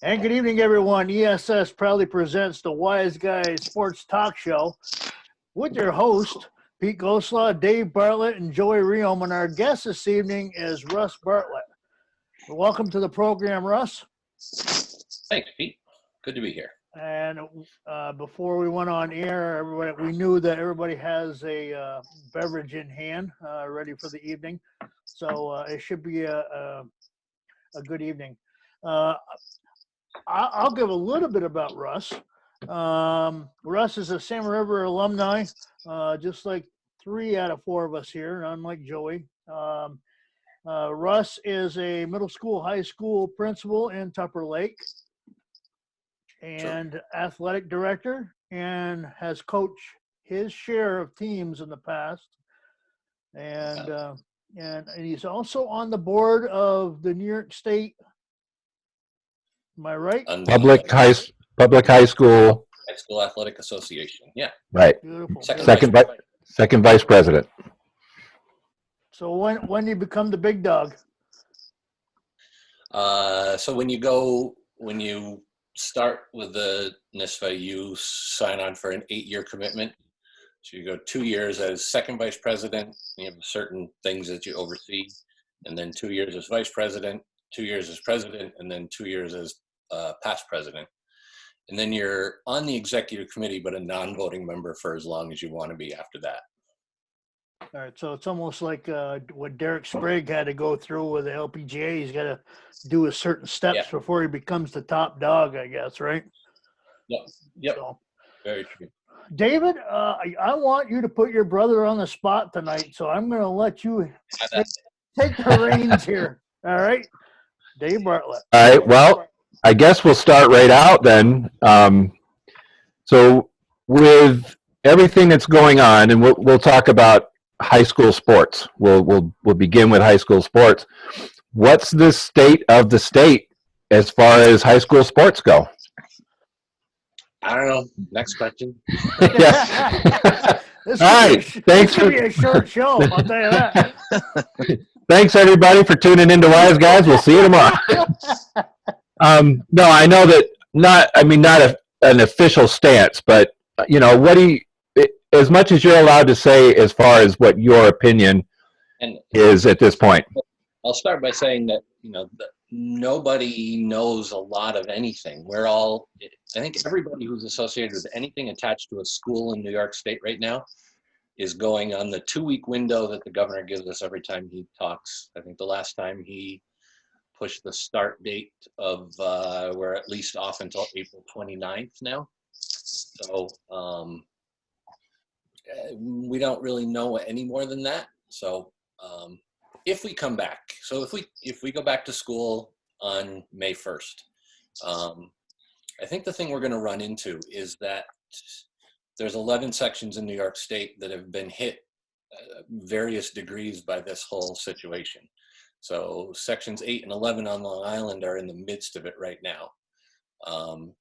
And good evening, everyone. ESS proudly presents the Wise Guys Sports Talk Show with your host, Pete Goslaw, Dave Bartlett, and Joey Riom. And our guest this evening is Russ Bartlett. Welcome to the program, Russ. Thanks, Pete. Good to be here. And before we went on air, we knew that everybody has a beverage in hand ready for the evening. So it should be a good evening. I'll give a little bit about Russ. Russ is a Salmon River alumni, just like 3 out of 4 of us here, unlike Joey. Russ is a middle school, high school principal in Tupper Lake and athletic director, and has coached his share of teams in the past. And he's also on the board of the New York State. Am I right? Public high school. High School Athletic Association. Yeah. Right. Beautiful. Second vice president. So when do you become the big dog? So when you start with the NISFA, you sign on for an 8-year commitment. So you go 2 years as second vice president. You have certain things that you oversee, and then 2 years as vice president, 2 years as president, and then 2 years as past president. And then you're on the executive committee, but a non-voting member for as long as you want to be after that. All right, so it's almost like what Derek Sprague had to go through with the LPGA. He's got to do a certain steps before he becomes the top dog, I guess, right? Yep. So, very true. David, I want you to put your brother on the spot tonight, so I'm going to let you take the reins here. All right, Dave Bartlett. All right. Well, I guess we'll start right out then. So with everything that's going on, and we'll talk about high school sports. We'll begin with high school sports. What's the state of the state as far as high school sports go? I don't know. Next question. Yeah. This All right. Thanks for a short show. I'll tell you that. Thanks everybody for tuning into Wise Guys. We'll see you tomorrow. No, I know that not an official stance, but what do you, as much as you're allowed to say as far as what your opinion is at this point. I'll start by saying that, nobody knows a lot of anything. I think everybody who's associated with anything attached to a school in New York State right now is going on the 2-week window that the governor gives us every time he talks. I think the last time he pushed the start date of we're at least off until April 29th now. So we don't really know any more than that. So if we come back, if we go back to school on May 1st, I think the thing we're going to run into is that there's 11 sections in New York State that have been hit various degrees by this whole situation. So sections 8 and 11 on Long Island are in the midst of it right now.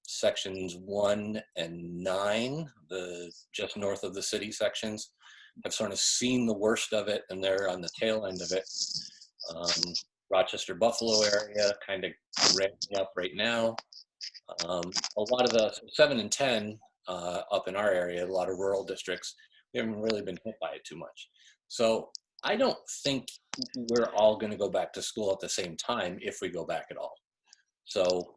Sections 1 and 9, the just north of the city sections, have sort of seen the worst of it, and they're on the tail end of it. Rochester, Buffalo area kind of ramping up right now. A lot of the 7 and 10 up in our area, a lot of rural districts, we haven't really been hit by it too much. So I don't think we're all going to go back to school at the same time if we go back at all. So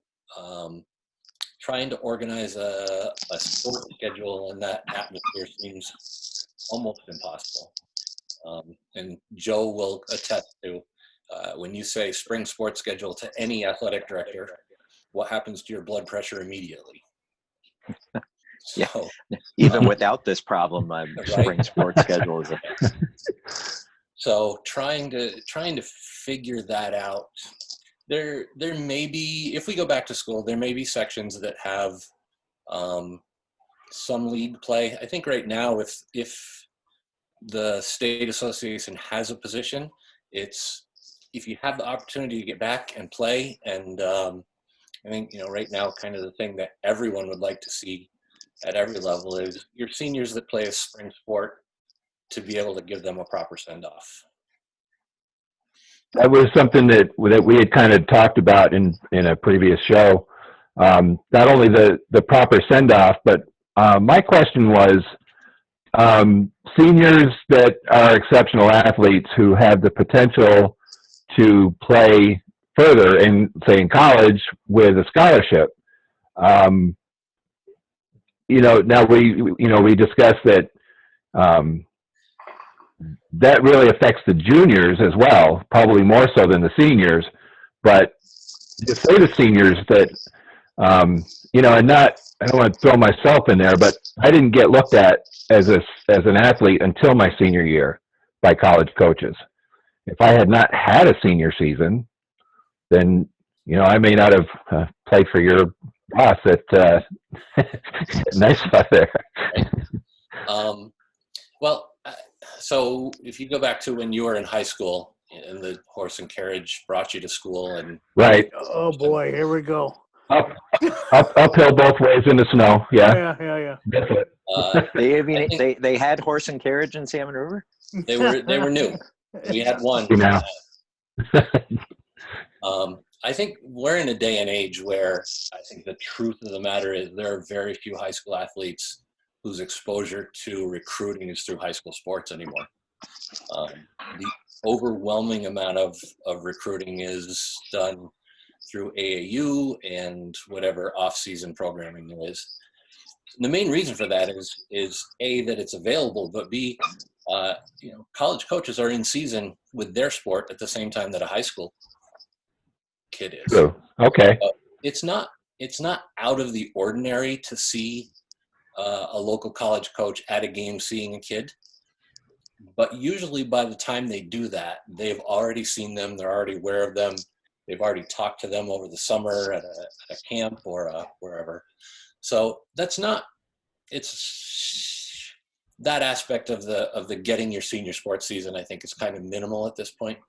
trying to organize a sport schedule in that atmosphere seems almost impossible. And Joe will attest to when you say spring sports schedule to any athletic director, what happens to your blood pressure immediately? Yeah, even without this problem, my spring sports schedule is So trying to figure that out. There may be, if we go back to school, there may be sections that have some league play. I think right now, if the state association has a position, it's if you have the opportunity to get back and play. And I think right now, kind of the thing that everyone would like to see at every level is your seniors that play a spring sport to be able to give them a proper send-off. That was something that we had kind of talked about in a previous show. not only the proper send-off, but my question was, seniors that are exceptional athletes who have the potential to play further in, say, in college with a scholarship. Now we discussed that that really affects the juniors as well, probably more so than the seniors. But to say to seniors that, and not, I don't want to throw myself in there, but I didn't get looked at as an athlete until my senior year by college coaches. If I had not had a senior season, then I may not have played for your boss at nice spot there. Well, so if you go back to when you were in high school and the horse and carriage brought you to school, and right. Oh boy, here we go. Uphill both ways in the snow. Yeah. Yeah. That's it. They had horse and carriage in Salmon River. They were new. We had one. Now. I think we're in a day and age where I think the truth of the matter is there are very few high school athletes whose exposure to recruiting is through high school sports anymore. The overwhelming amount of recruiting is done through AAU and whatever off-season programming there is. The main reason for that is A, that it's available, but B, college coaches are in season with their sport at the same time that a high school kid is. Oh, okay. It's not out of the ordinary to see a local college coach at a game seeing a kid, but usually by the time they do that, they've already seen them, they're already aware of them, they've already talked to them over the summer at a camp or wherever. So it's that aspect of the getting your senior sports season, I think, is kind of minimal at this point.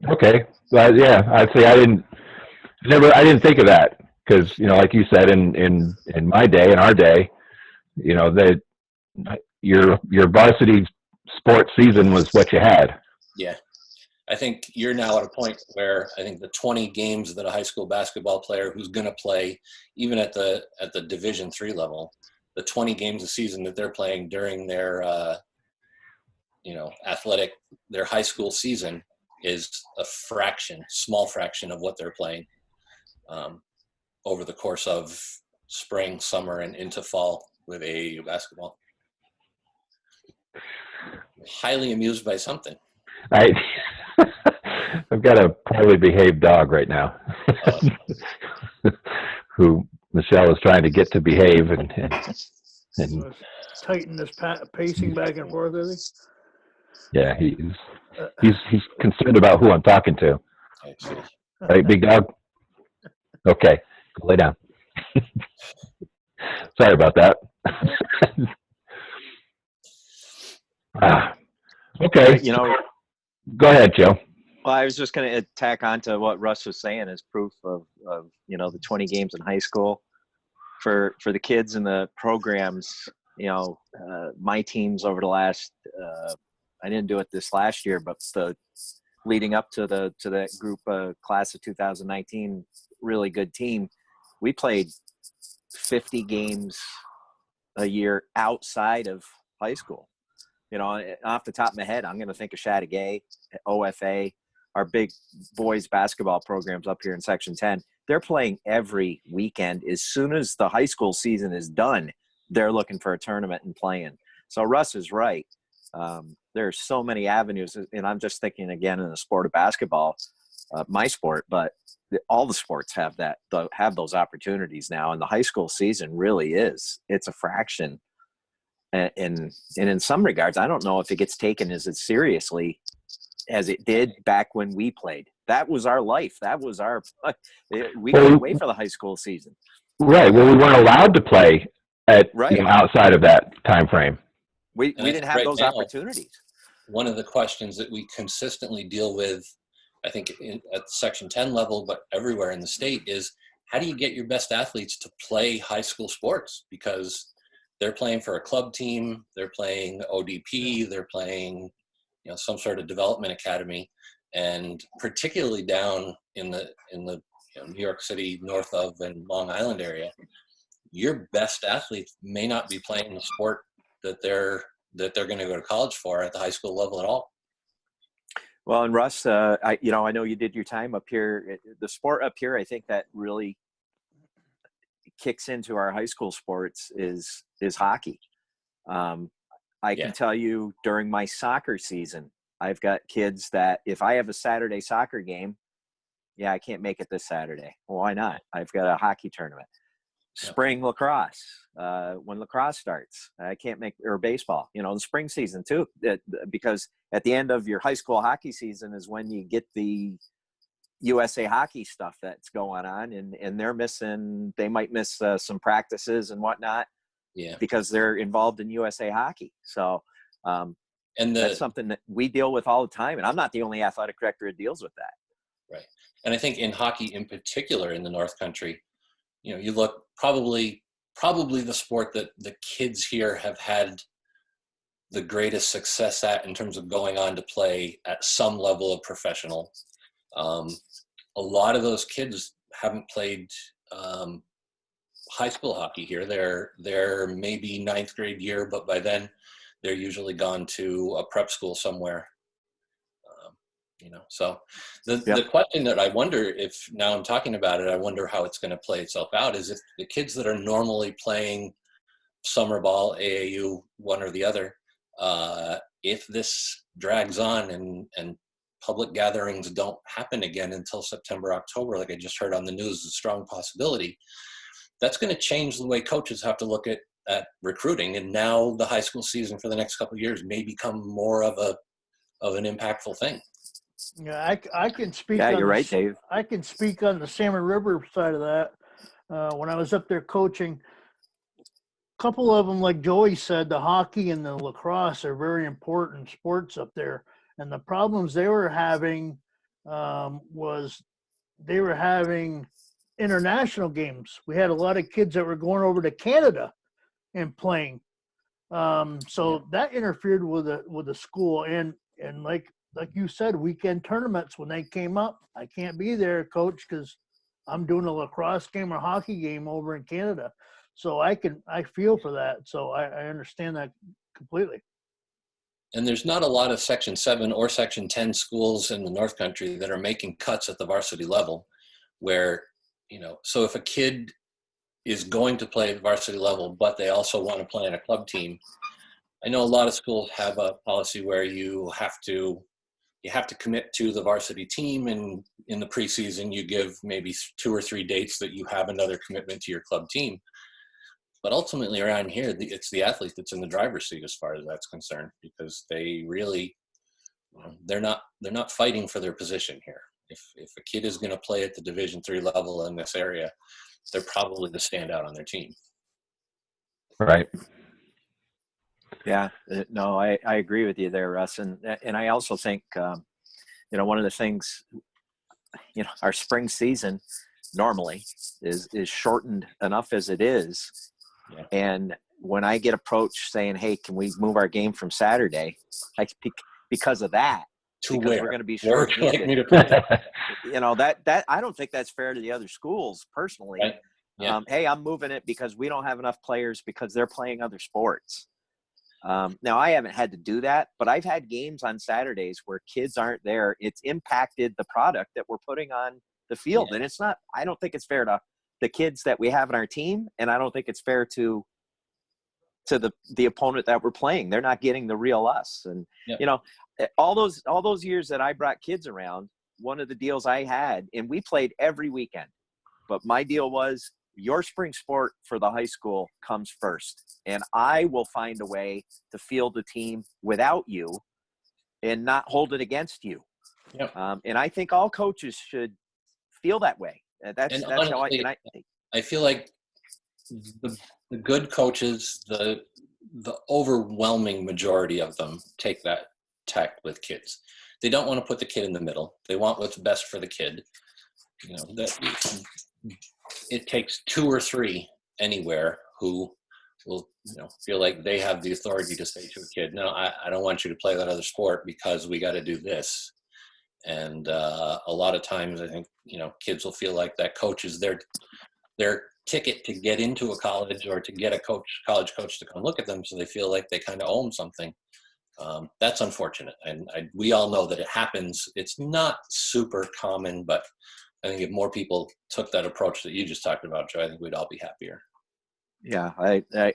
Okay. Well, yeah, I didn't think of that because, like you said, in my day, in our day, that your varsity sports season was what you had. Yeah. I think you're now at a point where I think the 20 games that a high school basketball player who's going to play, even at the Division III level, the 20 games a season that they're playing during their, their high school season is a small fraction of what they're playing over the course of spring, summer, and into fall with AAU basketball. Highly amused by something. I've got a poorly behaved dog right now who Michelle is trying to get to behave and tighten this pacing back and forth, is he? Yeah, he's concerned about who I'm talking to. Right, big dog? Okay, go lay down. Sorry about that. Okay. Go ahead, Joe. Well, I was just going to tack on to what Russ was saying as proof of the 20 games in high school for the kids and the programs. My teams over the last I didn't do it this last year, but leading up to that group class of 2019, really good team. We played 50 games a year outside of high school. Off the top of my head, I'm going to think of Chateauguay, OFA, our big boys basketball programs up here in Section 10. They're playing every weekend. As soon as the high school season is done, they're looking for a tournament and playing. So Russ is right. There are so many avenues, and I'm just thinking again in the sport of basketball, my sport, but all the sports have those opportunities now, and the high school season really it's a fraction. And in some regards, I don't know if it gets taken as seriously as it did back when we played. That was our life. That was we couldn't wait for the high school season. Right. Well, we weren't allowed to play outside of that time frame. We didn't have those opportunities. One of the questions that we consistently deal with, I think at Section 10 level, but everywhere in the state, is how do you get your best athletes to play high school sports? Because they're playing for a club team, they're playing ODP, they're playing, some sort of development academy, and particularly down in the New York City, north of, and Long Island area, your best athletes may not be playing the sport that they're going to go to college for at the high school level at all. Well, and Russ, I know you did your time up here. The sport up here, I think that really kicks into our high school sports is hockey. I can tell you during my soccer season, I've got kids that if I have a Saturday soccer game, I can't make it this Saturday. Well, why not? I've got a hockey tournament. Spring lacrosse, when lacrosse starts, I can't make, or baseball, the spring season too, because at the end of your high school hockey season is when you get the USA hockey stuff that's going on, and they might miss some practices and whatnot, because they're involved in USA hockey. So, that's something that we deal with all the time, and I'm not the only athletic director that deals with that. Right, and I think in hockey in particular in the North Country, you look probably the sport that the kids here have had the greatest success at in terms of going on to play at some level of professional. A lot of those kids haven't played high school hockey here. They're maybe ninth grade year, but by then they're usually gone to a prep school somewhere. So the question that I wonder, if now I'm talking about it, I wonder how it's going to play itself out, is if the kids that are normally playing summer ball, AAU, one or the other, if this drags on and public gatherings don't happen again until September, October, like I just heard on the news, is a strong possibility, that's going to change the way coaches have to look at recruiting. And now the high school season for the next couple of years may become more of an impactful thing. Yeah, I can speak. Yeah, you're right, Dave. I can speak on the Salmon River side of that. When I was up there coaching, a couple of them, like Joey said, the hockey and the lacrosse are very important sports up there. And the problems they were having was they were having international games. We had a lot of kids that were going over to Canada and playing. So that interfered with the school. And like you said, weekend tournaments, when they came up, I can't be there, coach, because I'm doing a lacrosse game or hockey game over in Canada. So I feel for that. So I understand that completely. And there's not a lot of Section 7 or Section 10 schools in the North Country that are making cuts at the varsity level where, so if a kid is going to play at varsity level, but they also want to play on a club team, I know a lot of schools have a policy where you have to commit to the varsity team, and in the preseason you give maybe 2 or 3 dates that you have another commitment to your club team. But ultimately around here, it's the athlete that's in the driver's seat as far as that's concerned, because they really, they're not fighting for their position here. If a kid is going to play at the Division III level in this area, they're probably the standout on their team. Right. Yeah, no, I agree with you there, Russ. And I also think, one of the things, our spring season normally is shortened enough as it is. Yeah. And when I get approached saying, hey, can we move our game from Saturday? Because of that, because we're going to be short-handed. That I don't think that's fair to the other schools personally. Right. Yeah. Hey, I'm moving it because we don't have enough players because they're playing other sports. Now, I haven't had to do that, but I've had games on Saturdays where kids aren't there. It's impacted the product that we're putting on the field. Yeah. And I don't think it's fair to the kids that we have in our team, and I don't think it's fair to the opponent that we're playing. They're not getting the real us. And, all those years that I brought kids around, one of the deals I had, and we played every weekend, but my deal was, your spring sport for the high school comes first, and I will find a way to field the team without you and not hold it against you. Yep. And I think all coaches should feel that way. That's honestly, how I feel like the good coaches, the overwhelming majority of them take that tack with kids. They don't want to put the kid in the middle. They want what's best for the kid. That it takes 2 or 3 anywhere who will feel like they have the authority to say to a kid, no, I don't want you to play that other sport because we got to do this. And a lot of times I think, kids will feel like that coach is their ticket to get into a college or to get a college coach to come look at them. So they feel like they kind of owe them something. That's unfortunate. And we all know that it happens. It's not super common, but I think if more people took that approach that you just talked about, Joe, I think we'd all be happier. Yeah,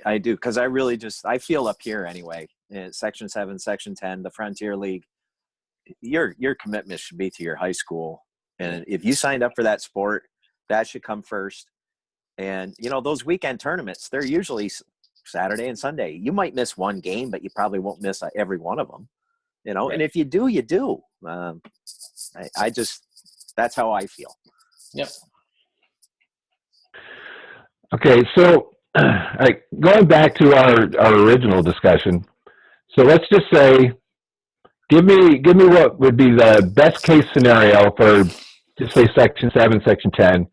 I do. Cause I really I feel up here anyway, in Section 7, Section 10, the Frontier League, your commitment should be to your high school. And if you signed up for that sport, that should come first. And, those weekend tournaments, they're usually Saturday and Sunday. You might miss one game, but you probably won't miss every one of them, Right. And if you do, you do. That's how I feel. Yep. Okay, so going back to our original discussion. So let's just say, give me what would be the best case scenario for, just say, Section 7, Section 10,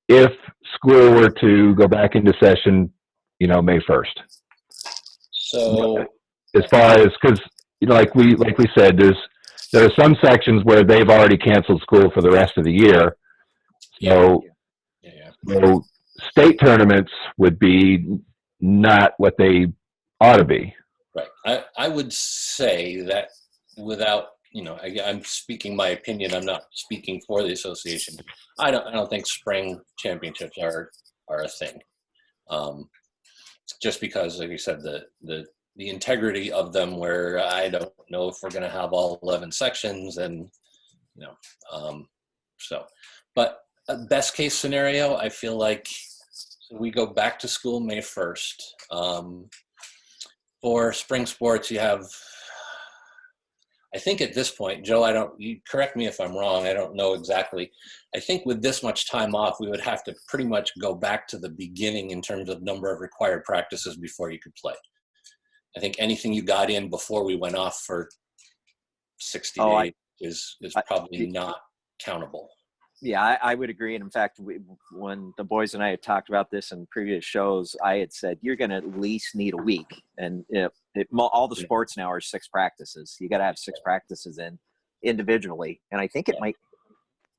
if school were to go back into session, May 1st. So as far as, because like we said, there are some sections where they've already canceled school for the rest of the year. So, so state tournaments would be not what they ought to be. Right. I would say that without, I'm speaking my opinion. I'm not speaking for the association. I don't think spring championships are a thing. Just because, like you said, the integrity of them, where I don't know if we're going to have all 11 sections, and but a best case scenario, I feel like we go back to school May 1st. For spring sports, you have, I think at this point, Joe, you correct me if I'm wrong, I don't know exactly. I think with this much time off, we would have to pretty much go back to the beginning in terms of number of required practices before you could play. I think anything you got in before we went off for 60 days is probably not countable. Yeah, I would agree. And in fact, when the boys and I had talked about this in previous shows, I had said, you're going to at least need a week. And all the sports now are 6 practices. You got to have 6 practices in individually. And I think it might,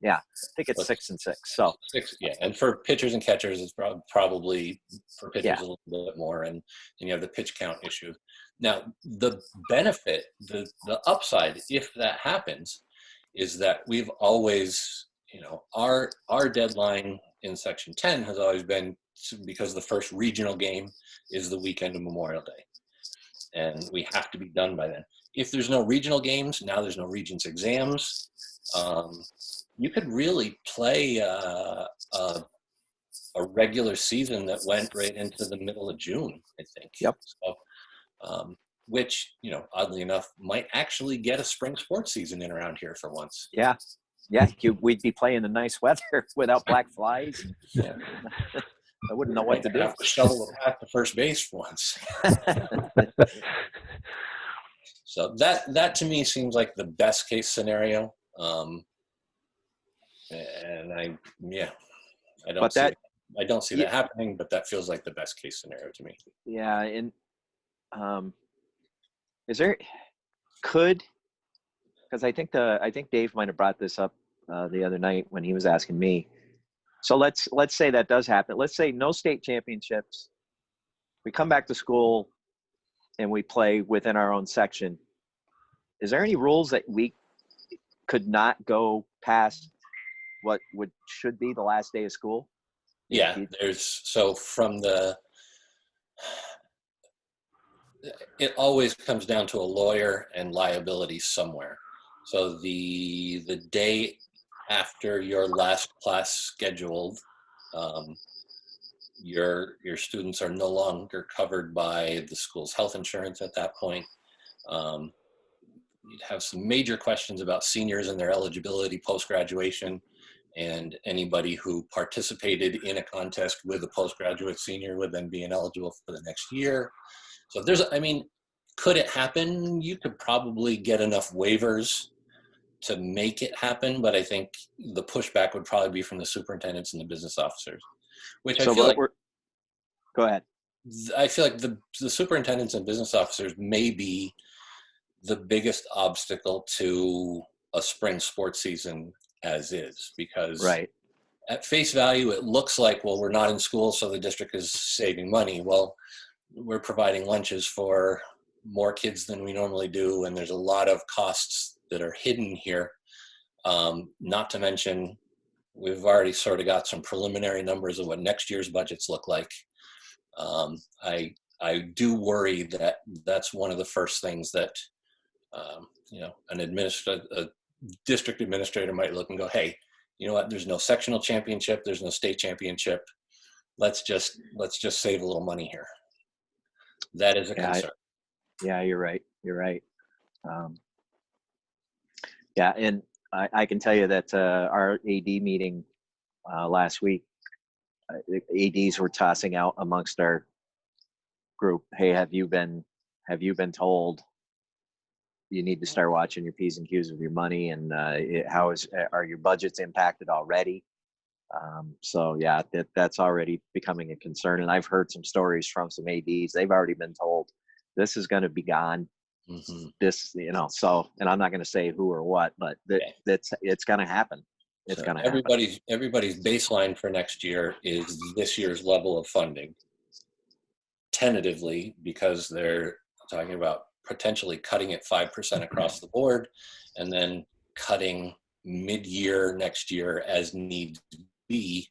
I think it's 6 and 6. So 6, and for pitchers and catchers, it's probably for pitchers a little bit more, and you have the pitch count issue. Now, the benefit, the upside, if that happens, is that we've always, our deadline in Section 10 has always been, because the first regional game is the weekend of Memorial Day, and we have to be done by then. If there's no regional games, now there's no Regents exams, you could really play a regular season that went right into the middle of June, I think. Yep. So, which, oddly enough, might actually get a spring sports season in around here for once. Yeah. We'd be playing in nice weather without black flies. Yeah. I wouldn't know what to do. Have to shovel a path to first base for once. So that to me seems like the best case scenario. And I don't see that happening, but that feels like the best case scenario to me. Yeah. And because I think Dave might have brought this up the other night when he was asking me. So let's say that does happen. Let's say no state championships. We come back to school and we play within our own section. Is there any rules that we could not go past what should be the last day of school? Yeah, it always comes down to a lawyer and liability somewhere. So the day after your last class scheduled, your students are no longer covered by the school's health insurance at that point. You'd have some major questions about seniors and their eligibility post-graduation, and anybody who participated in a contest with a postgraduate senior would then be ineligible for the next year. So could it happen? You could probably get enough waivers to make it happen, but I think the pushback would probably be from the superintendents and the business officers, which I feel like. Go ahead. I feel like the superintendents and business officers may be the biggest obstacle to a spring sports season as is, because Right. at face value, it looks like, well, we're not in school, so the district is saving money. Well, we're providing lunches for more kids than we normally do, and there's a lot of costs that are hidden here. Not to mention, we've already sort of got some preliminary numbers of what next year's budgets look like. I do worry that that's one of the first things that a district administrator might look and go, hey, you know what? There's no sectional championship. There's no state championship. Let's just save a little money here. That is a concern. Yeah, you're right. You're right. Yeah, and I can tell you that our AD meeting last week, ADs were tossing out amongst our group, hey, have you been told you need to start watching your P's and Q's with your money, and are your budgets impacted already? So yeah, that's already becoming a concern. And I've heard some stories from some ADs. They've already been told this is going to be gone. Mm-hmm. So, and I'm not going to say who or what, but it's going to happen. It's going to happen. Everybody's baseline for next year is this year's level of funding, tentatively, because they're talking about potentially cutting it 5% across the board, and then cutting mid-year next year as needs be.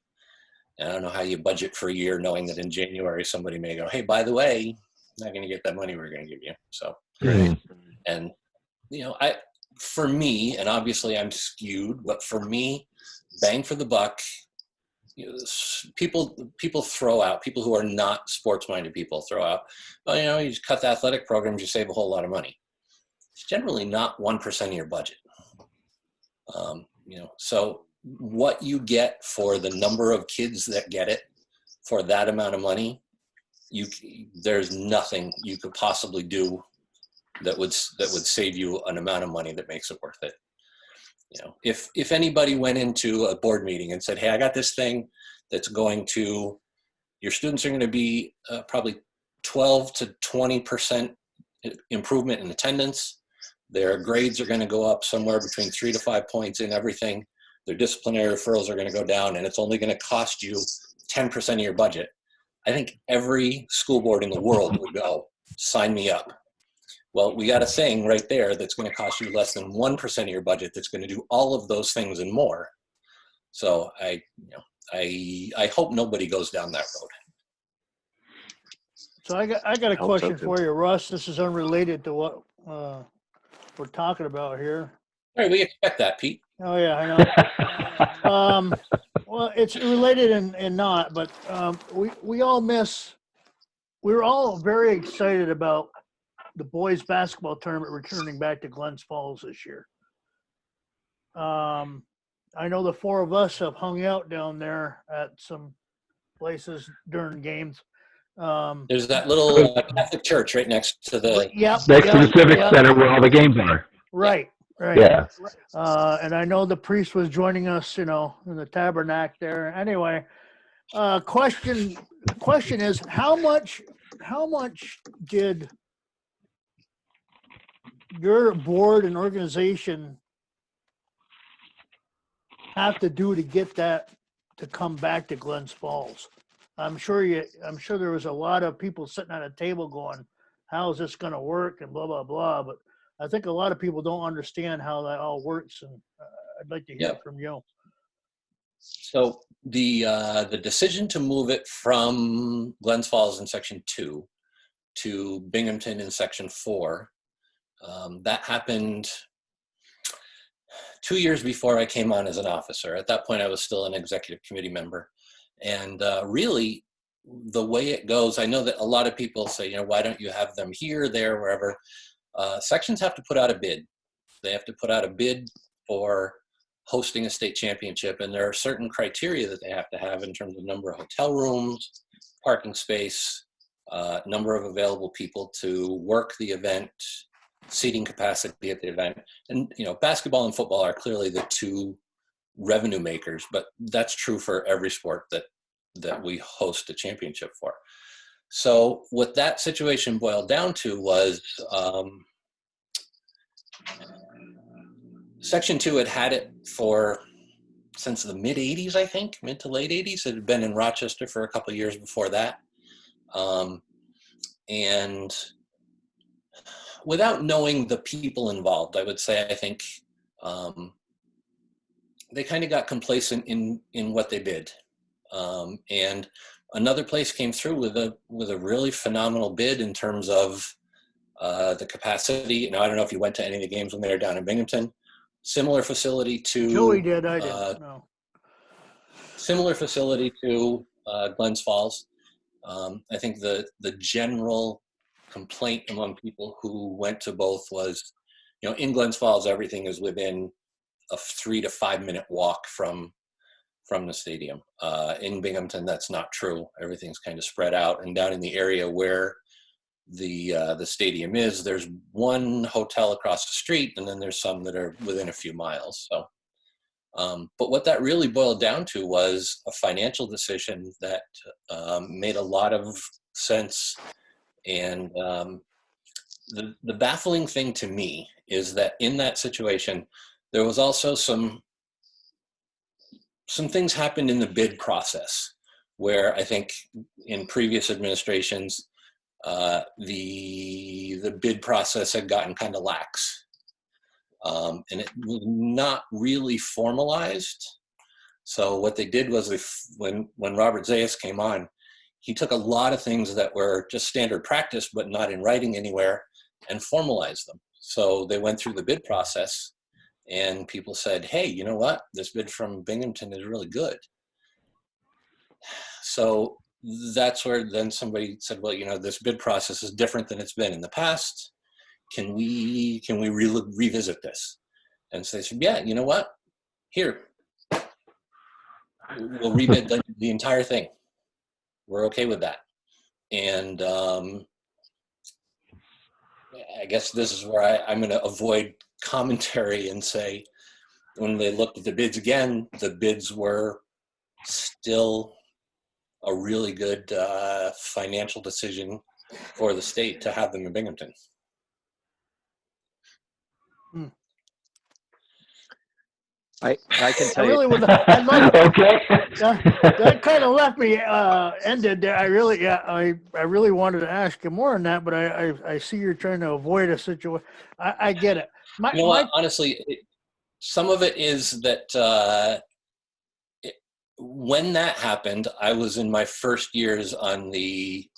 And I don't know how you budget for a year knowing that in January somebody may go, hey, by the way, not going to get that money we're going to give you. So, Right. And for me, and obviously I'm skewed, but for me, bang for the buck, people throw out, people who are not sports-minded people throw out, well, you just cut the athletic programs, you save a whole lot of money. It's generally not 1% of your budget. So what you get for the number of kids that get it for that amount of money, there's nothing you could possibly do that would save you an amount of money that makes it worth it. If anybody went into a board meeting and said, hey, I got this thing that's your students are going to be probably 12 to 20% improvement in attendance. Their grades are going to go up somewhere between 3 to 5 points in everything. Their disciplinary referrals are going to go down, and it's only going to cost you 10% of your budget. I think every school board in the world would go, sign me up. Well, we got a thing right there that's going to cost you less than 1% of your budget that's going to do all of those things and more. So I hope nobody goes down that road. So I got a question for you, Russ. This is unrelated to what we're talking about here. All right, we expect that, Pete. Oh yeah, I know. Well, it's related and not, but we were all very excited about the boys basketball tournament returning back to Glens Falls this year. I know the four of us have hung out down there at some places during games. There's that little Catholic church right next to the next to the Civic Center where all the games are. Right. Yeah. And I know the priest was joining us, in the tabernacle there. Anyway, question is how much did your board and organization have to do to get that to come back to Glens Falls? I'm sure there was a lot of people sitting at a table going, how is this going to work and blah, blah, blah. But I think a lot of people don't understand how that all works. And I'd like to hear from you. So the decision to move it from Glens Falls in Section 2 to Binghamton in Section 4, that happened 2 years before I came on as an officer. At that point, I was still an executive committee member. And really, the way it goes, I know that a lot of people say, why don't you have them here, there, wherever? Sections have to put out a bid. They have to put out a bid for hosting a state championship, and there are certain criteria that they have to have in terms of number of hotel rooms, parking space, number of available people to work the event, seating capacity at the event. And, basketball and football are clearly the two revenue makers, but that's true for every sport that we host a championship for. So what that situation boiled down to was Section 2 had it since the mid 80s, I think, mid to late 80s. It had been in Rochester for a couple of years before that. And without knowing the people involved, I would say, I think they kind of got complacent in what they did. And another place came through with a really phenomenal bid in terms of the capacity. Now, I don't know if you went to any of the games when they were down in Binghamton. Similar facility to Joey did. I didn't. No. Similar facility to Glens Falls. I think the general complaint among people who went to both was, in Glens Falls, everything is within a 3 to 5 minute walk from the stadium. In Binghamton, that's not true. Everything's kind of spread out, and down in the area where the stadium is, there's one hotel across the street, and then there's some that are within a few miles. So, but what that really boiled down to was a financial decision that made a lot of sense. And the baffling thing to me is that in that situation, there was also some things happened in the bid process where I think in previous administrations, the bid process had gotten kind of lax, and it was not really formalized. So what they did was, when Robert Zayas came on, he took a lot of things that were just standard practice but not in writing anywhere and formalized them. So they went through the bid process, and people said, hey, you know what? This bid from Binghamton is really good. So that's where then somebody said, well, this bid process is different than it's been in the past. Can we revisit this? And so they said, yeah, you know what? Here, we'll rebid the entire thing. We're okay with that. And I guess this is where I'm going to avoid commentary and say, when they looked at the bids again, the bids were still a really good financial decision for the state to have them in Binghamton. I can tell I really you. would. I'd love. Okay. That kind of left me ended there. I really wanted to ask you more on that, but I see you're trying to avoid a situation. I get it. Honestly, some of it is that when that happened, I was in my first years on the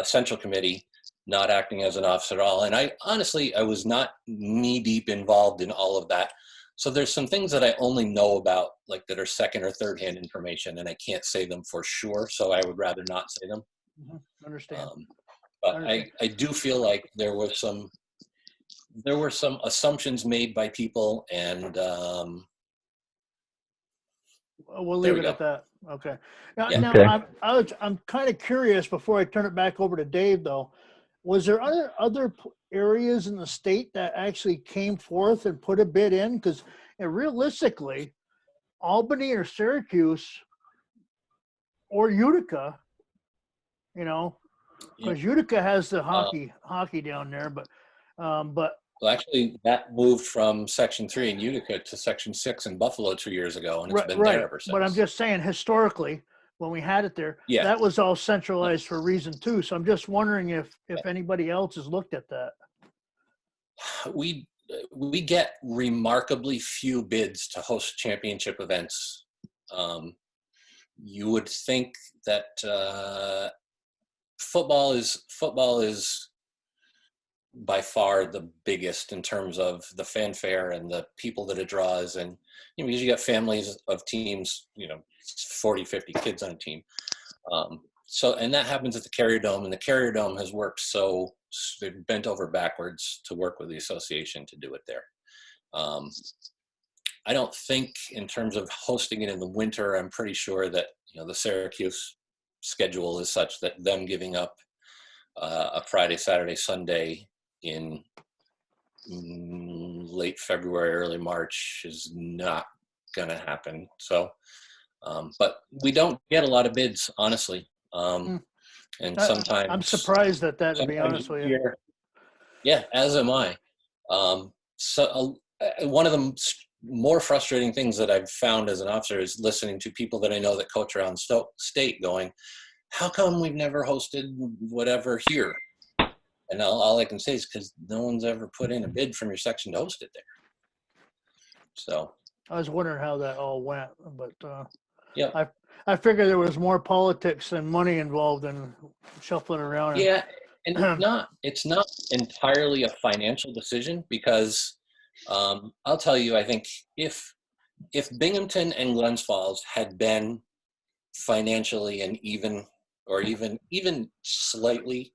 Central Committee, not acting as an officer at all. And I was not knee deep involved in all of that. So there's some things that I only know about, like that are second or third hand information, and I can't say them for sure. So I would rather not say them. Mm-hmm. Understand. But I do feel like there were some assumptions made by people, and we'll leave it at that. Okay. Now, Yeah. now I'm kind of curious before I turn it back over to Dave, though. Was there other areas in the state that actually came forth and put a bid in? Because realistically, Albany or Syracuse or Utica, because Utica has the hockey down there, but well, actually, that moved from Section 3 in Utica to Section 6 in Buffalo 2 years ago, and it's been there ever since. But I'm just saying, historically, when we had it there, that was all centralized for a reason too. So I'm just wondering if anybody else has looked at that. We get remarkably few bids to host championship events. You would think that football is by far the biggest in terms of the fanfare and the people that it draws, and because you got families of teams, 40, 50 kids on a team. And that happens at the Carrier Dome, and the Carrier Dome has worked so they've bent over backwards to work with the association to do it there. I don't think in terms of hosting it in the winter, I'm pretty sure that, the Syracuse schedule is such that them giving up a Friday, Saturday, Sunday in late February, early March is not going to happen. So, but we don't get a lot of bids, honestly. And sometimes I'm surprised at that, to be honest with you. Yeah, as am I. So one of the more frustrating things that I've found as an officer is listening to people that I know that coach around state going, how come we've never hosted whatever here? And all I can say is because no one's ever put in a bid from your section to host it there. So I was wondering how that all went, but yeah, I figured there was more politics and money involved in shuffling around. Yeah, and it's not entirely a financial decision because I'll tell you, I think if Binghamton and Glens Falls had been financially and even slightly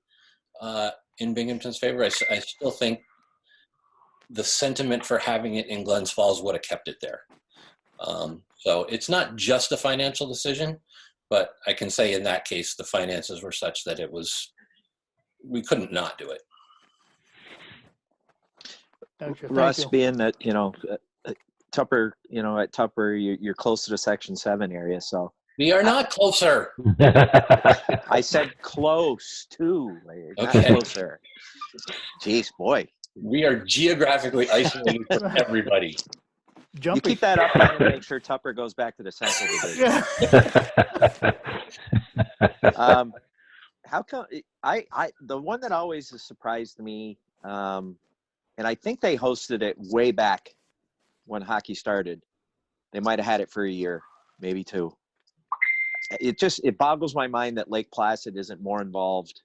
in Binghamton's favor, I still think the sentiment for having it in Glens Falls would have kept it there. So it's not just a financial decision, but I can say in that case, the finances were such that we couldn't not do it. Gotcha. Russ, being that, Tupper, at Tupper, you're close to the Section 7 area, so. We are not closer. I said close to, not Okay. closer. Jeez, boy. We are geographically isolated from everybody. Jumpy. You keep that up, I'm going to make sure Tupper goes back to the Central Division. How come the one that always has surprised me, and I think they hosted it way back when hockey started. They might have had it for a year, maybe two. It boggles my mind that Lake Placid isn't more involved,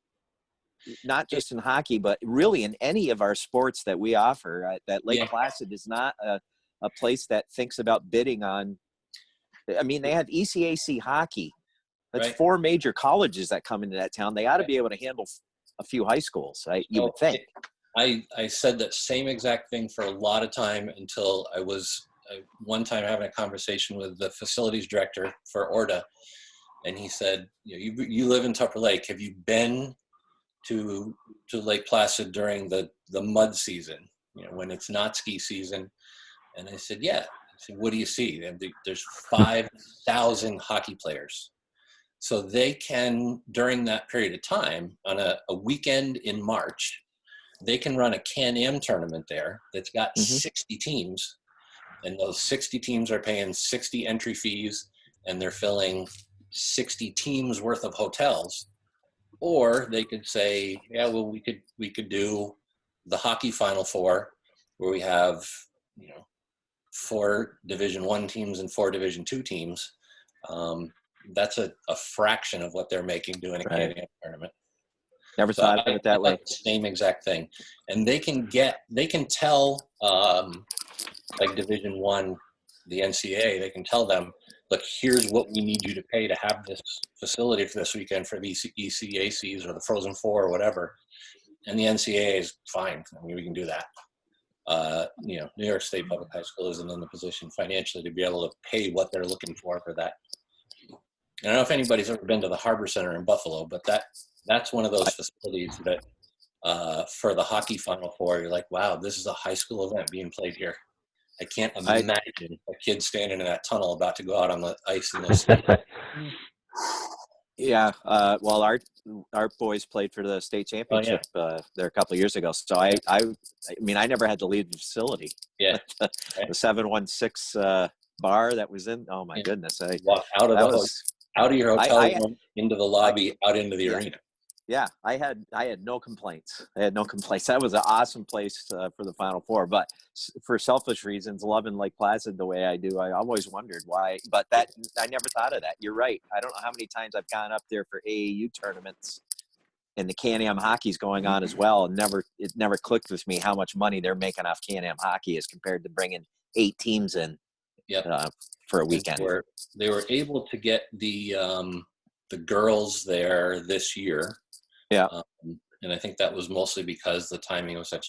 not just in hockey, but really in any of our sports that we offer. That Lake Placid is not a place that thinks about bidding on. I mean, they have ECAC hockey. That's right. 4 major colleges that come into that town. They ought to be able to handle a few high schools, right? You would think. I said that same exact thing for a lot of time until I was one time having a conversation with the facilities director for Orta, and he said, you live in Tupper Lake. Have you been to Lake Placid during the mud season, when it's not ski season? And I said, yeah. I said, what do you see? And there's 5,000 hockey players. So they can, during that period of time, on a weekend in March, they can run a Can-Am tournament there that's got 60 teams. And those 60 teams are paying 60 entry fees, and they're filling 60 teams worth of hotels. Or they could say, yeah, well, we could do the hockey Final Four, where we have, 4 Division I teams and 4 Division II teams. That's a fraction of what they're making doing a Can-Am tournament. Never thought of it that way. The same exact thing. And they can tell, like Division I, the NCAA, they can tell them, look, here's what we need you to pay to have this facility for this weekend for the ECACs or the Frozen Four or whatever. And the NCAA is fine. I mean, we can do that. New York State Public High School isn't in the position financially to be able to pay what they're looking for that. I don't know if anybody's ever been to the Harbor Center in Buffalo, but that's one of those facilities that for the hockey Final Four, you're like, wow, this is a high school event being played here. I can't imagine a kid standing in that tunnel about to go out on the ice in those. Yeah, well, our boys played for the state championship there a couple of years ago. So I mean, I never had to leave the facility. Yeah, the 716 bar that was in. Oh my goodness! I walked out of your hotel room into the lobby, out into the arena. Yeah, I had no complaints. That was an awesome place for the Final Four. But for selfish reasons, loving Lake Placid the way I do, I always wondered why. But I never thought of that. You're right. I don't know how many times I've gone up there for AAU tournaments, and the Can-Am hockey's going on as well. And it never clicked with me how much money they're making off Can-Am hockey as compared to bringing 8 teams in for a weekend. They were able to get the girls there this year. Yeah. And I think that was mostly because the timing was such.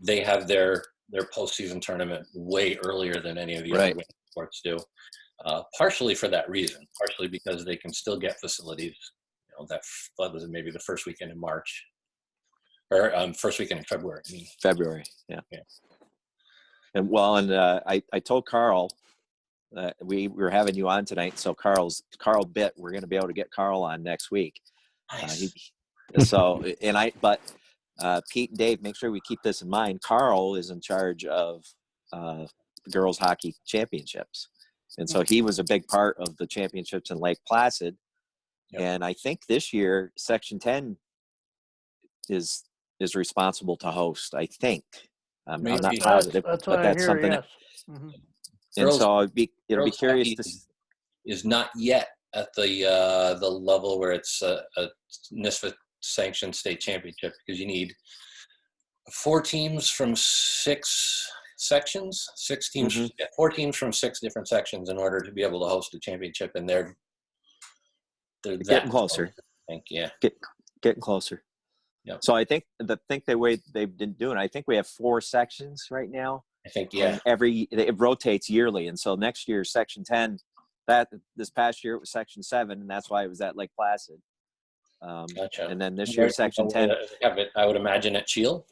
They have their postseason tournament way earlier than any of the other sports do. Partially for that reason. Partially because they can still get facilities. That was maybe the first weekend in March, or first weekend in February. February, yeah. And I told Carl that we were having you on tonight. So Carl bit. We're going to be able to get Carl on next week. Nice. But Pete and Dave, make sure we keep this in mind. Carl is in charge of girls hockey championships. And so he was a big part of the championships in Lake Placid. Yep. And I think this year Section 10 is responsible to host, I think. I'm not positive, that's but that's something. Yes. Mm-hmm. And so it'll be curious to is not yet at the level where it's a NISFA sanctioned state championship, because you need 4 teams from 6 sections, 6 teams, Mm-hmm. 4 teams from 6 different sections in order to be able to host a championship, and they're getting closer. I think, yeah, getting closer. Yeah. So I think the way they've been doing, I think we have 4 sections right now. I think, yeah. And it rotates yearly, and so next year Section 10. This past year it was Section 7, and that's why it was at Lake Placid. Gotcha. And then this year Section 10. I would imagine at Cheel.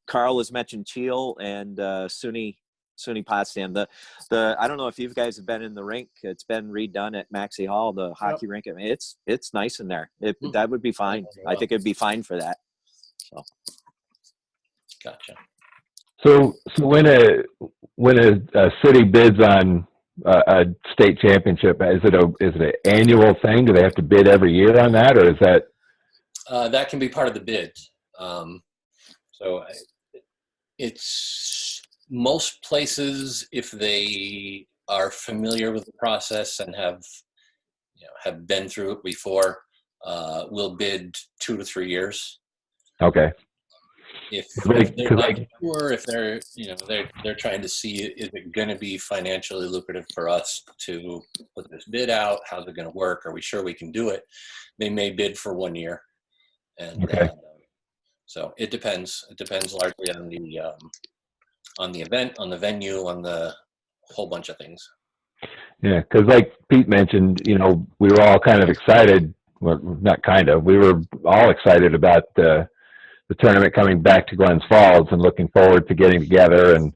Carl has mentioned Cheel and SUNY Potsdam. The I don't know if you guys have been in the rink. It's been redone at Maxey Hall, the hockey rink. I mean, it's nice in there. That would be fine. I think it'd be fine for that. So. Gotcha. So when a city bids on a state championship, is it an annual thing? Do they have to bid every year on that, or is that? That can be part of the bid. So it's most places, if they are familiar with the process and have been through it before, will bid 2 to 3 years. Okay. If they're not sure, if they're trying to see, is it going to be financially lucrative for us to put this bid out? How's it going to work? Are we sure we can do it? They may bid for 1 year, and okay. So it depends. It depends largely on the event, on the venue, on the whole bunch of things. Yeah, because like Pete mentioned, we were all kind of excited. Well, not kind of. We were all excited about the tournament coming back to Glens Falls and looking forward to getting together. And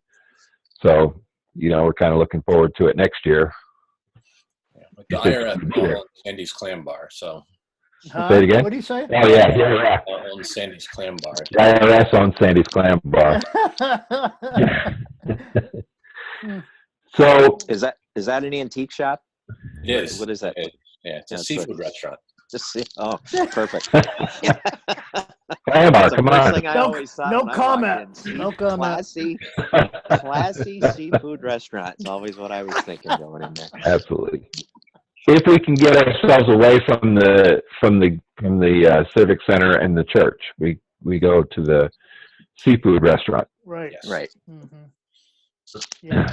so, we're kind of looking forward to it next year. Yeah, but the IRS owns Sandy's Clam Bar, so. Say it again? What do you say? Oh, yeah. Owns Sandy's Clam Bar. The IRS owns Sandy's Clam Bar. So is that an antique shop? It is. What is that? It's a seafood restaurant. Perfect. Clam Bar, come on. No comment. No comment. Classy seafood restaurant. It's always what I was thinking going in there. Absolutely. If we can get ourselves away from the civic center and the church, we go to the seafood restaurant. Right. Yes. Right. Mm-hmm. Yeah.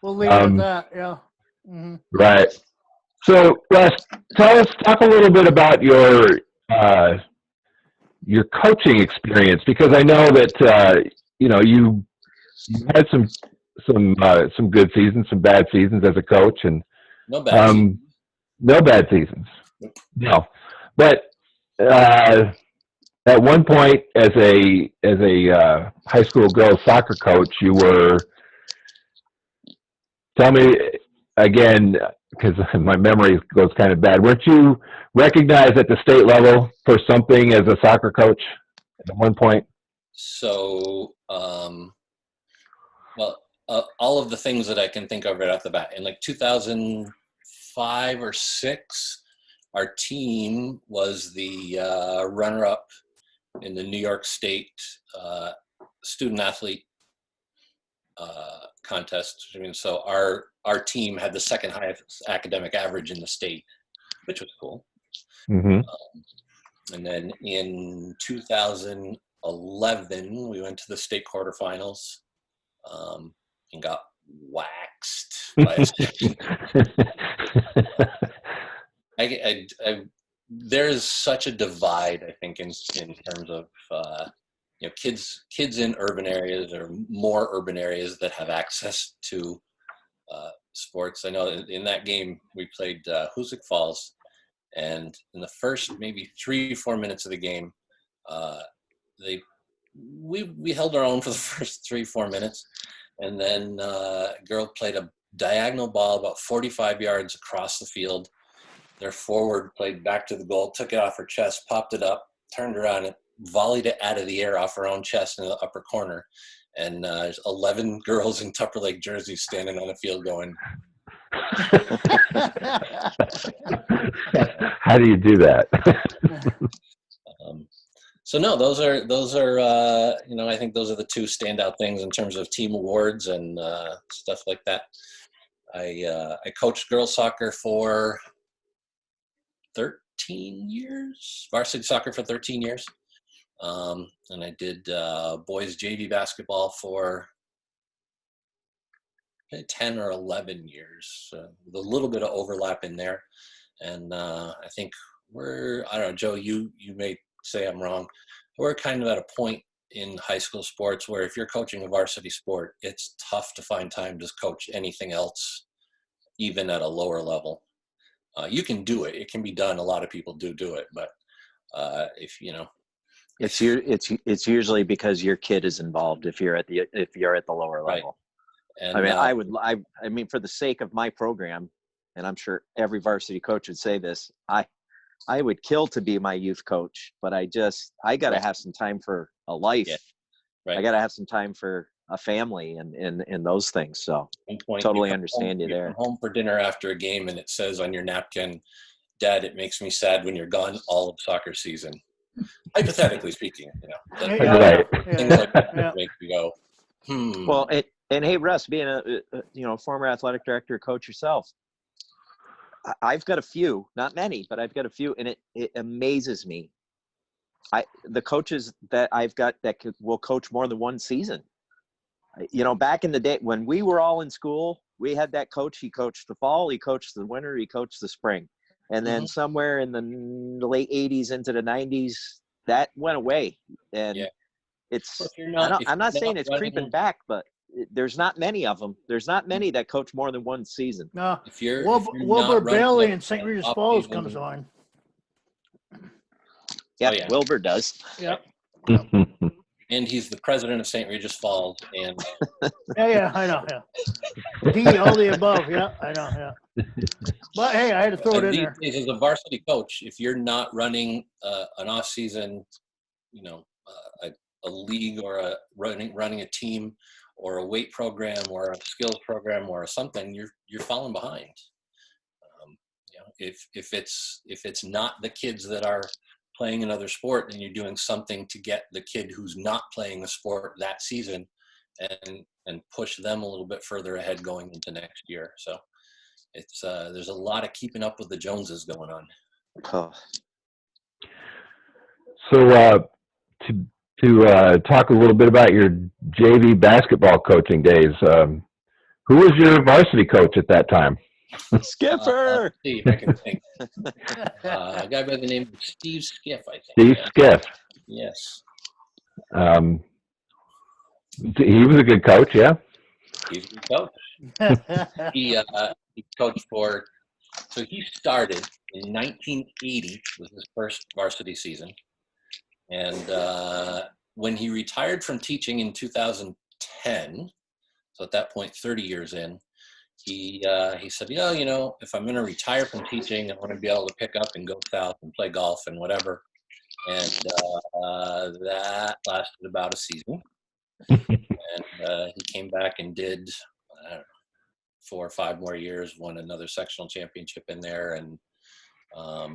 we'll leave it at that. Yeah. Mm-hmm. Right. So, Russ, talk a little bit about your coaching experience, because I know that you had some good seasons, some bad seasons as a coach, and no bad seasons. No bad seasons. No, but at one point, as a high school girls soccer coach, you were. Tell me again, because my memory goes kind of bad. Weren't you recognized at the state level for something as a soccer coach at one point? So, all of the things that I can think of right off the bat. In like 2005 or 6, our team was the runner-up in the New York State student athlete contest. I mean, so our team had the second highest academic average in the state, which was cool. Mm-hmm. And then in 2011, we went to the state quarterfinals and got waxed by there's such a divide, I think, in terms of kids in urban areas or more urban areas that have access to sports. I know in that game we played Hoosick Falls, and in the first maybe 3-4 minutes of the game, we held our own for the first 3-4 minutes, and then a girl played a diagonal ball about 45 yards across the field. Their forward played back to the goal, took it off her chest, popped it up, turned around, and volleyed it out of the air off her own chest in the upper corner. And there's 11 girls in Tupper Lake jerseys standing on the field going, How do you do that? So no, those are I think those are the two standout things in terms of team awards and stuff like that. I coached girls soccer for 13 years, varsity soccer for 13 years. And I did boys JV basketball for 10 or 11 years, with a little bit of overlap in there. And I think I don't know, Joe, you may say I'm wrong. We're kind of at a point in high school sports where if you're coaching a varsity sport, it's tough to find time to coach anything else, even at a lower level. You can do it. It can be done. A lot of people do it. But if you know, it's usually because your kid is involved if you're at the lower level. Right. And, I mean, for the sake of my program, and I'm sure every varsity coach would say this, I would kill to be my youth coach, but I got to have some time for a life. Yeah. Right. I got to have some time for a family and those things. So totally understand you there. Come home for dinner after a game and it says on your napkin, "Dad, it makes me sad when you're gone all of soccer season." Hypothetically speaking, things like that make you go, Well, and hey, Russ, being a former athletic director, coach yourself, I've got a few, not many, but I've got a few, and it amazes me. The coaches that I've got that will coach more than one season. Back in the day when we were all in school, we had that coach. He coached the fall, he coached the winter, he coached the spring. And then somewhere in the late 80s into the 90s, that went away. And I'm not saying it's creeping back, but there's not many of them. There's not many that coach more than one season. No, if you're Wilbur Bailey in St. Regis Falls comes on. Yeah, Wilbur does. Yep. And he's the president of St. Regis Falls. And yeah, I know. Yeah, all the above. Yeah, I know. Yeah. But hey, I had to throw it in there. As a varsity coach, if you're not running an off-season, a league or running a team or a weight program or a skills program or something, you're falling behind. If it's not the kids that are playing another sport, then you're doing something to get the kid who's not playing the sport that season and push them a little bit further ahead going into next year. So it's there's a lot of keeping up with the Joneses going on. Oh. So to talk a little bit about your JV basketball coaching days, who was your varsity coach at that time? Skipper. Let's see if I can think. A guy by the name of Steve Skiff, I think. Steve Skiff. Yes. He was a good coach, yeah. He's a good coach. He coached so he started in 1980 was his first varsity season. And when he retired from teaching in 2010, so at that point, 30 years in, he said, if I'm going to retire from teaching, I want to be able to pick up and go south and play golf and whatever. And that lasted about a season. And he came back and did, 4 or 5 more years, won another sectional championship in there. And I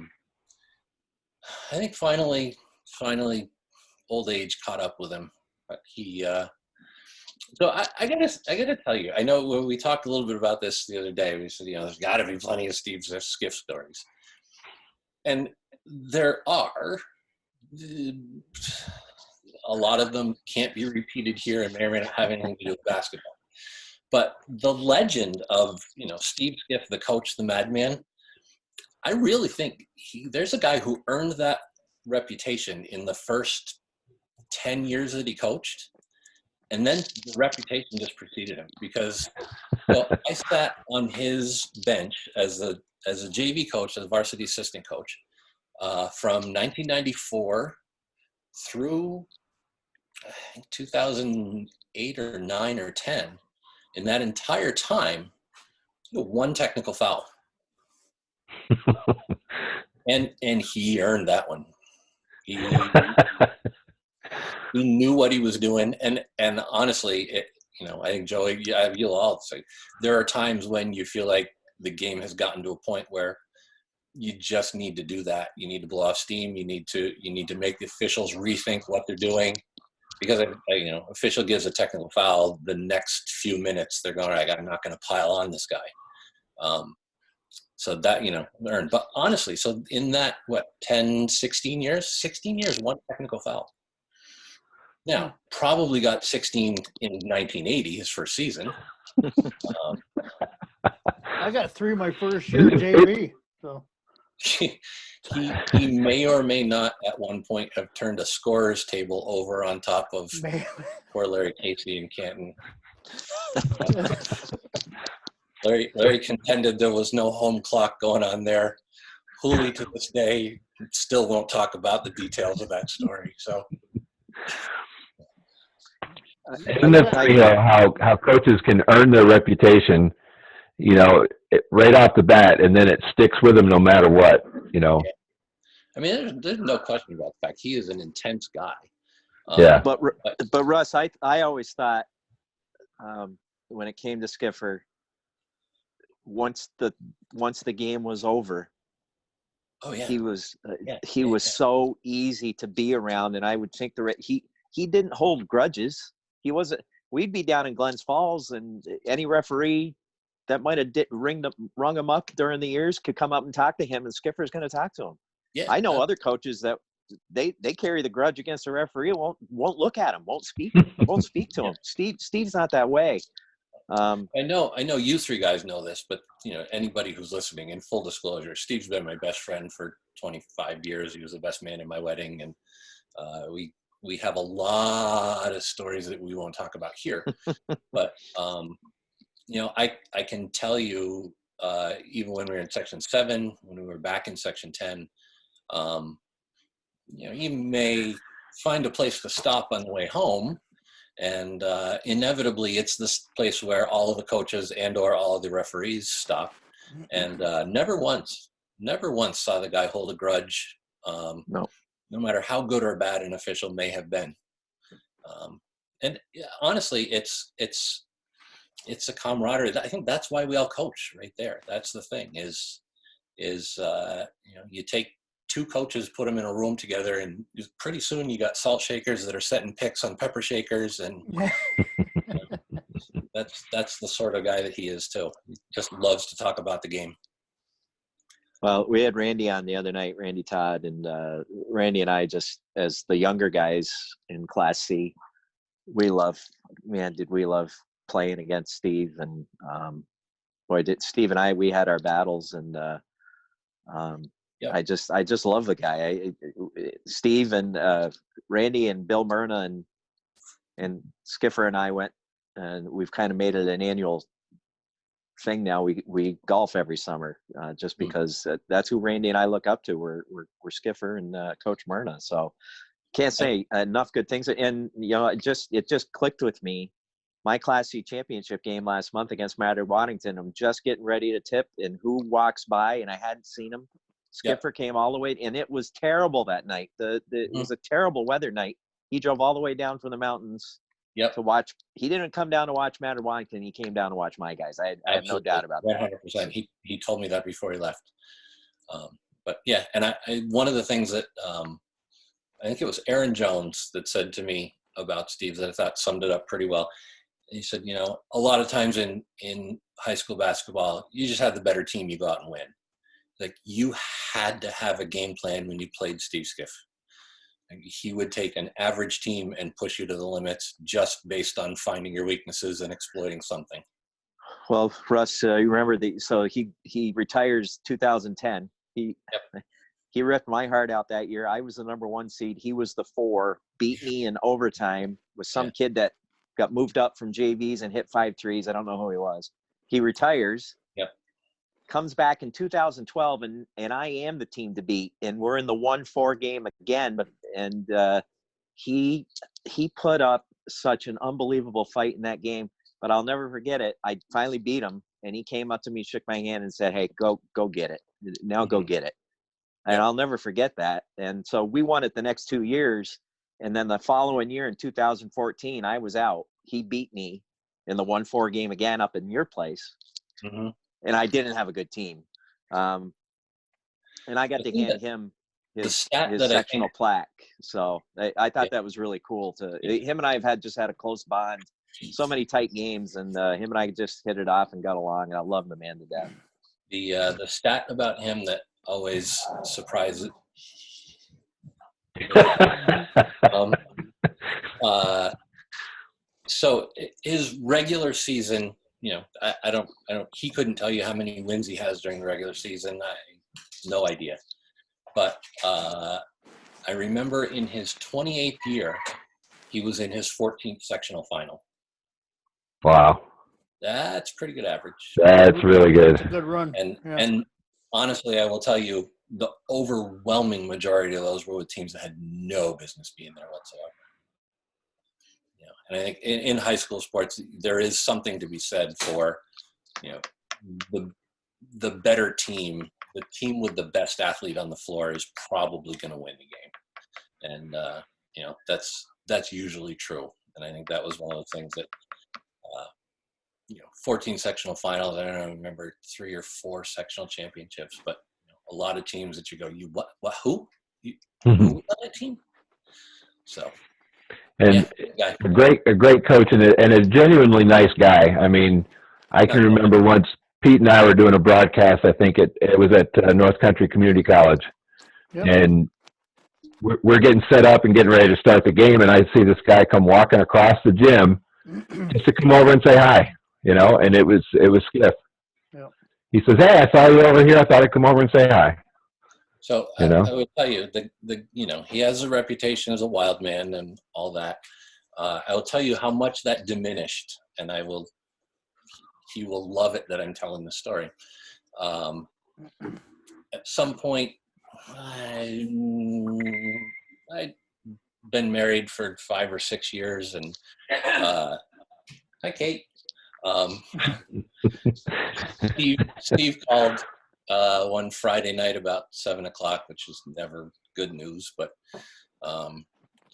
think finally old age caught up with him. But he so I gotta tell you, I know when we talked a little bit about this the other day, we said, there's got to be plenty of Steve Skiff stories, and there are. A lot of them can't be repeated here and may or may not have anything to do with basketball. But the legend of Steve Skiff, the coach, the madman, I really think there's a guy who earned that reputation in the first 10 years that he coached. And then the reputation just preceded him because I sat on his bench as a JV coach, as a varsity assistant coach, from 1994 through I think 2008 or 9 or 10. In that entire time, one technical foul, and he earned that one. He knew what he was doing, and honestly, I think Joey, you'll all say there are times when you feel like the game has gotten to a point where you just need to do that. You need to blow off steam. You need to make the officials rethink what they're doing, because official gives a technical foul, the next few minutes they're going, all right, I'm not going to pile on this guy. So that, learn. But honestly, so in that, 16 years, one technical foul. Now, probably got 16 in 1980, his first season. I got 3 my first year JV. So he may or may not at one point have turned a scorer's table over on top of poor Larry Casey in Canton. Larry contended there was no home clock going on there. Hooley to this day still won't talk about the details of that story. So, isn't it funny how coaches can earn their reputation, right off the bat, and then it sticks with them no matter what, Yeah. I mean, there's no question about the fact he is an intense guy. Yeah. But Russ, I always thought when it came to Skiffer, once the game was over, he was so easy to be around, and I would think he didn't hold grudges. He wasn't. We'd be down in Glens Falls, and any referee that might have rung him up during the years could come up and talk to him, and Skiffer's going to talk to him. Yeah, I know other coaches that they carry the grudge against the referee, won't look at him, won't speak to him. Steve's not that way. I know you three guys know this, but anybody who's listening, in full disclosure, Steve's been my best friend for 25 years. He was the best man in my wedding, and we have a lot of stories that we won't talk about here. But I can tell you, even when we were in Section 7, when we were back in Section 10, you may find a place to stop on the way home. And inevitably, it's this place where all of the coaches and or all of the referees stop. And never once saw the guy hold a grudge, no matter how good or bad an official may have been. And honestly, it's a camaraderie. I think that's why we all coach right there. That's the thing is you take 2 coaches, put them in a room together, and pretty soon you got salt shakers that are setting picks on pepper shakers, and that's the sort of guy that he is too. He just loves to talk about the game. Well, we had Randy on the other night, Randy Todd, and Randy and I, just as the younger guys in Class C, we love playing against Steve, and Steve and I, we had our battles, and I just love the guy. Steve and Randy and Bill Myrna and Skiffer and I went, and we've kind of made it an annual thing now. We golf every summer, just because that's who Randy and I look up to. We're Skiffer and Coach Myrna. So can't say enough good things. And it just clicked with me. My Class C championship game last month against Matter Waddington, I'm just getting ready to tip, and who walks by, and I hadn't seen him. Skiffer came all the way, and it was terrible that night. It was a terrible weather night. He drove all the way down from the mountains to watch. He didn't come down to watch Matter Waddington. He came down to watch my guys. I have no doubt about that. 100%. He told me that before he left. But yeah, and I one of the things that I think it was Aaron Jones that said to me about Steve that I thought summed it up pretty well. He said, a lot of times in high school basketball, you just have the better team, you go out and win. Like, you had to have a game plan when you played Steve Skiff. He would take an average team and push you to the limits just based on finding your weaknesses and exploiting something. Well, Russ, you remember so he retires 2010. He ripped my heart out that year. I was the number 1 seed. He was the 4, beat me in overtime with some kid that got moved up from JVs and hit 5 threes. I don't know who he was. He retires. Comes back in 2012, and I am the team to beat, and we're in the 1-4 game again. He put up such an unbelievable fight in that game, but I'll never forget it. I finally beat him, and he came up to me, shook my hand, and said, "Hey, go get it. Now go get it." And I'll never forget that. And so we won it the next 2 years. And then the following year in 2014, I was out. He beat me in the 1-4 game again up in your place. Mm-hmm. And I didn't have a good team. And I got to hand him his sectional plaque. So I thought that was really cool. Him and I have just had a close bond, so many tight games, and him and I just hit it off and got along, and I love the man to death. The stat about him that always surprises. So his regular season, I don't. He couldn't tell you how many wins he has during the regular season. No idea. But I remember in his 28th year, he was in his 14th sectional final. Wow. That's pretty good average. That's really good. It's a good run. And honestly, I will tell you, the overwhelming majority of those were with teams that had no business being there whatsoever. And I think in high school sports, there is something to be said for, the better team. The team with the best athlete on the floor is probably going to win the game. And, that's usually true. And I think that was one of the things that, 14 sectional finals, I don't remember 3 or 4 sectional championships, but a lot of teams that you go, who? Who was that team? So. And a great coach and a genuinely nice guy. I mean, I can remember once Pete and I were doing a broadcast. I think it was at North Country Community College, and we're getting set up and getting ready to start the game. And I see this guy come walking across the gym just to come over and say hi, and it was Skip. Yeah. He says, "Hey, I saw you over here. I thought I'd come over and say hi." So I would tell you he has a reputation as a wild man and all that. I will tell you how much that diminished, and he will love it that I'm telling the story. At some point, I'd been married for 5 or 6 years, and hi, Kate. Steve called one Friday night about 7:00, which is never good news, but so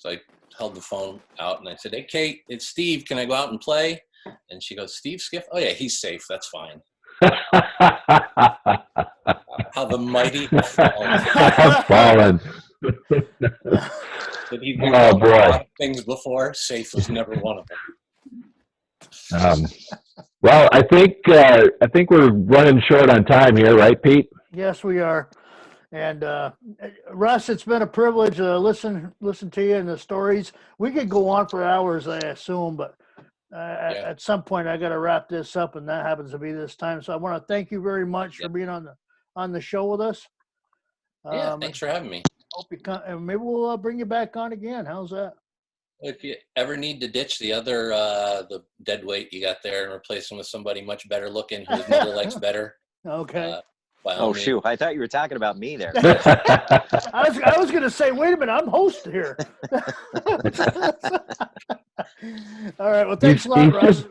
I held the phone out and I said, "Hey, Kate, it's Steve. Can I go out and play?" And she goes, "Steve Skiff? Oh yeah, he's safe. That's fine." How the mighty have fallen. That he's been a lot of things before. Safe was never one of them. Well, I think we're running short on time here, right, Pete? Yes, we are. And Russ, it's been a privilege to listen to you and the stories. We could go on for hours, I assume, but at some point I got to wrap this up, and that happens to be this time. So I want to thank you very much for being on the show with us. Thanks for having me. Hope you come, and maybe we'll bring you back on again. How's that? If you ever need to ditch the other the dead weight you got there and replace him with somebody much better looking whose mother likes better. Okay. Shoot! I thought you were talking about me there. I was going to say, wait a minute, I'm host here. All right. Well, thanks a lot, Russ.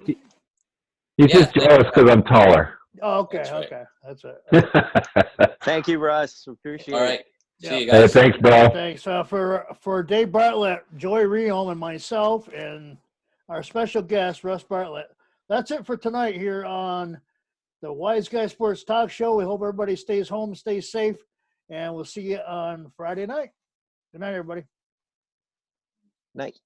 He's just jealous because I'm taller. Oh, okay. That's right. Okay. That's it. Thank you, Russ. Appreciate it. All right. See you guys. Hey, thanks, bro. Thanks. For Dave Bartlett, Joy Reholm, and myself, and our special guest, Russ Bartlett, that's it for tonight here on the Wise Guy Sports Talk Show. We hope everybody stays home, stays safe, and we'll see you on Friday night. Good night, everybody. Night.